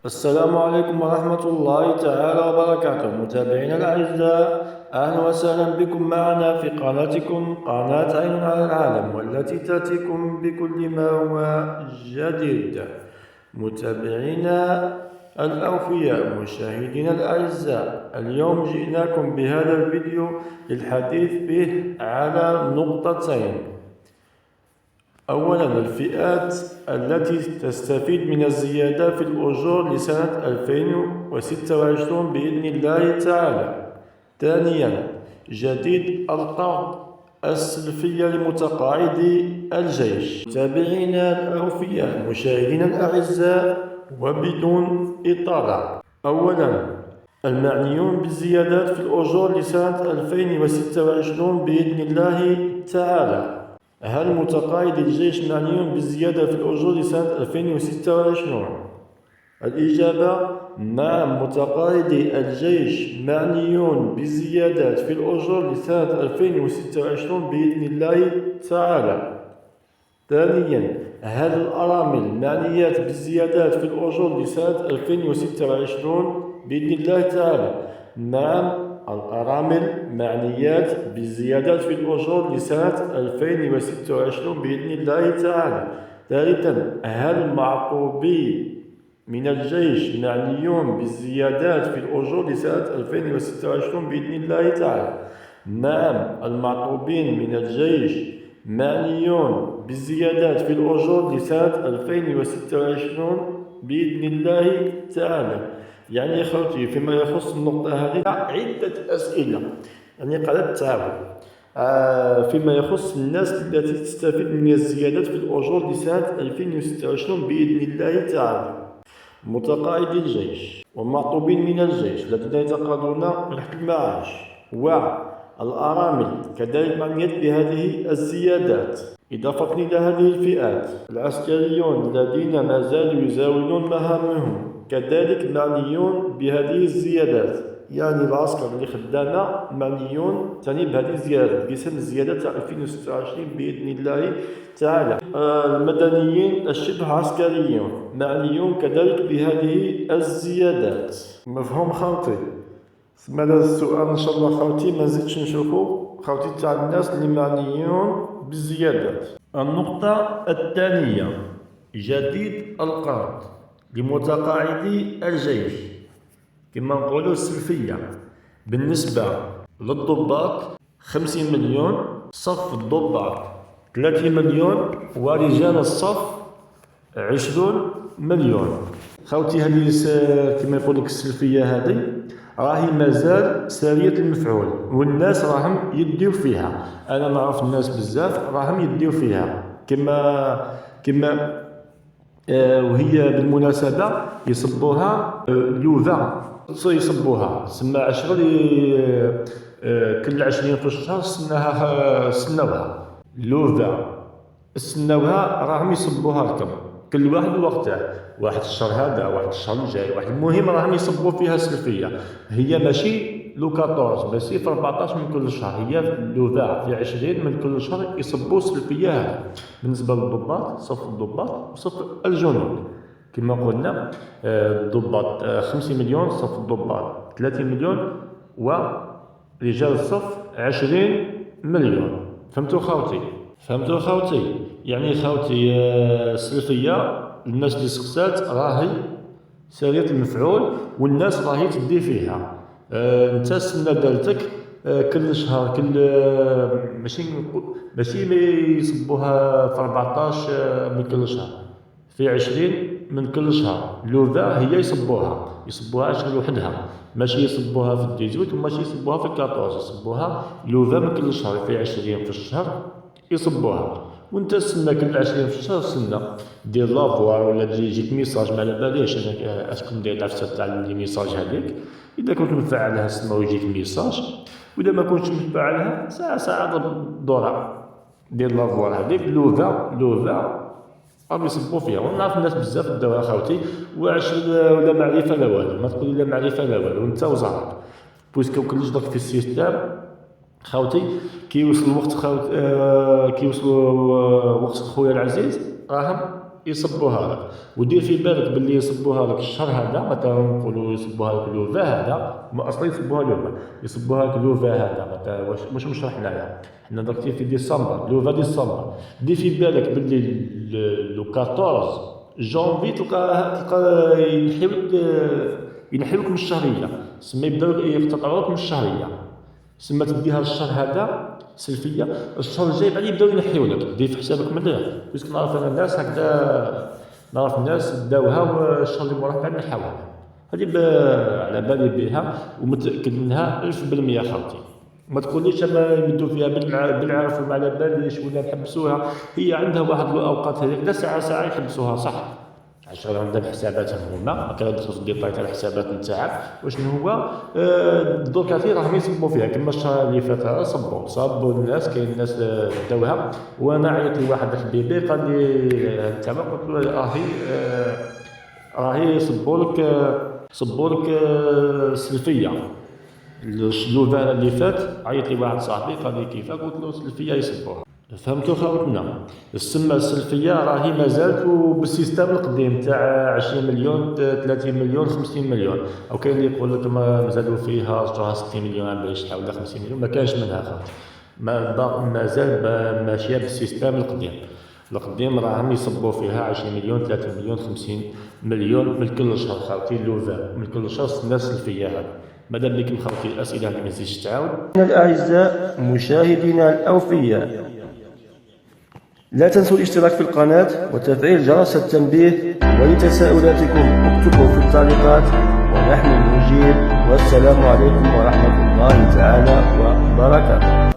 السلام عليكم ورحمة الله تعالى وبركاته. متابعينا الأعزاء، أهلا وسهلا بكم معنا في قناتكم قناة عين على العالم، والتي تأتيكم بكل ما هو جديد. متابعينا الأوفياء، مشاهدينا الأعزاء، اليوم جئناكم بهذا الفيديو للحديث به على نقطتين. أولا، الفئات التي تستفيد من الزيادة في الأجور لسنة 2026 بإذن الله تعالى. ثانيا، جديد القرض السلفية لمتقاعدي الجيش. متابعينا الأوفياء، مشاهدينا الأعزاء، وبدون إطالة، أولا المعنيون بالزيادات في الأجور لسنة 2026 بإذن الله تعالى. هل متقاعدي الجيش معنيون بالزيادة في الأجور لسنة 2026؟ الإجابة نعم، متقاعدي الجيش معنيون بالزيادات في الأجور لسنة 2026 بإذن الله تعالى. ثانيا، هل الأرامل معنيات بالزيادات في الأجور لسنة 2026 بإذن الله تعالى؟ نعم، الأرامل معنيات بالزيادات في الأجور لسنة 2026 بإذن الله تعالى. ثالثا، هل المعقوبي من الجيش معنيون بالزيادات في الأجور لسنة 2026 بإذن الله تعالى؟ نعم، المعقوبين من الجيش معنيون بالزيادات في الأجور لسنة 2026 بإذن الله تعالى. يعني خوتي، فيما يخص النقطة هذه عدة أسئلة، يعني قاعدة التعاون فيما يخص الناس التي تستفيد من الزيادات في الأجور لسنة 2026 بإذن الله تعالى. متقاعدي الجيش والمعطوبين من الجيش الذين يتقاضون ربح المعاش، والأرامل كذلك معنيات بهذه الزيادات. إضافة إلى هذه الفئات، العسكريون الذين ما زالوا يزاولون مهامهم كذلك معنيون بهذه الزيادات. يعني العسكر اللي خدامة معنيون ثاني بهذه الزيادات بسبب الزيادة تاع 2026 بإذن الله تعالى. المدنيين الشبه عسكريون معنيون كذلك بهذه الزيادات. مفهوم خوتي؟ ماذا السؤال إن شاء الله خوتي؟ ما نزيدش نشوفوا خوتي تاع الناس اللي معنيون بالزيادات. النقطة الثانية، جديد القرض لمتقاعدي الجيش، كما نقولوا السلفية. بالنسبة للضباط 50 مليون، صف الضباط 30 مليون، ورجال الصف 20 مليون. خوتي هذه كما يقولك السلفية هذه راهي مازال سارية المفعول، والناس راهم يديو فيها. أنا نعرف الناس بزاف راهم يديو فيها كما وهي بالمناسبة يصبوها لوذا، يصبوها سما شغل كل 20 في الشهر سنوها لوذا، سنوها راهم يصبوها لكم كل واحد وقته، واحد الشهر هذا، واحد الشهر الجاي، واحد. المهم راهم يصبوا فيها سلفية. هي ماشي لو 14، ماشي في 14 من كل شهر، هي لوذا في 20 من كل شهر يصبوا سلفية هذا. بالنسبة للضباط، صف الضباط وصف الجنود كما قلنا، الضباط 50 مليون، صف الضباط 30 مليون، ورجال الصف 20 مليون. فهمتوا خوتي؟ فهمتوا خوتي؟ يعني خوتي السلفية الناس اللي سقسات راهي سارية المفعول، والناس راهي تدي فيها. انت السنة دالتك كل شهر، كل ماشي يصبوها في 14 من كل شهر، في 20 من كل شهر. لوذا هي يصبوها شغل وحدها، ماشي يصبوها في الديزويت وماشي يصبوها في الكاطوز، يصبوها لوذا من كل شهر، في 20 في الشهر يصبوها. وانت السنة كل 20 في الشهر سنة دير لافوار ولا يجيك ميساج، ما على باليش انا اشكون داير العفسه تاع لي ميساج هذيك. اذا كنت مفعلها السما ويجيك ميساج، واذا ما كنتش مفعلها ساعه دورة دير لافوار هذيك لوذا راهم يصبوا فيها. ونعرف الناس بزاف داوها خوتي، واش ولا معرفه لا والو، ما تقول لا معرفه لا والو، انت وزعرك بويسكو كلش درك في السيستم خوتي. كي يوصل الوقت كي يوصل وقت خويا العزيز راهم يصبوها لك. ودير في بالك باللي يصبوها لك الشهر هذا، مثلا نقولوا يصبوها لك لوفا هذا، هما اصلا يصبوها لوفا، يصبوها لك لوفا هذا مثلا واش حنايا حنا درك في ديسمبر، لوفا ديسمبر. دير في بالك باللي لو 14 جونفي تلقى ينحيوك من الشهريه، سما يبداو يقتطعوك من الشهريه، سما تديها الشهر هذا سلفيه، الشهر الجاي بعد يبداو ينحيولك. دير في حسابك مليح، باسكو نعرف انا الناس هكذا، نعرف الناس داوها والشهر اللي موراه بعد نحاوها. هذه على بالي بها ومتاكد منها 1000% خاوتي. ما تقوليش انا يمدوا فيها بالعرف وما على باليش ولا نحبسوها، هي عندها واحد الاوقات هذيك لا ساعه يحبسوها صح، عشان عندهم حساباتهم هما، ما كندخلوش في الديتاي تاع الحسابات نتاعك وشنو هو. دركا راهم يصبوا فيها كما الشهر اللي فات صبوا الناس، كاين الناس داوها. وانا عيط لي واحد حبيبي قال لي انت ما قلت له راهي صبوا لك سلفيه. اللوفا اللي فات عيط لي واحد صاحبي قال لي كيفاش، قلت له سلفيه يصبوها. فهمتوا خوتنا؟ السما السلفيه راهي مازالت بالسيستم القديم تاع 20 مليون 30 مليون 50 مليون، او كاين اللي يقول لك مازالوا فيها 60 مليون عام باش ولا 50 مليون، ما كانش منها خوتي، مازال ماشيه بالسيستم القديم راهم يصبوا فيها 20 مليون 30 مليون 50 مليون من كل شهر خوتي. اللوفا من كل شهر الناس السلفيه هذا. ماذا بكم خوتي الاسئله اللي ما تزيدش تعاود. الأعزاء مشاهدينا الأوفياء، لا تنسوا الاشتراك في القناة وتفعيل جرس التنبيه، ولتساؤلاتكم اكتبوا في التعليقات ونحن نجيب. والسلام عليكم ورحمة الله تعالى وبركاته.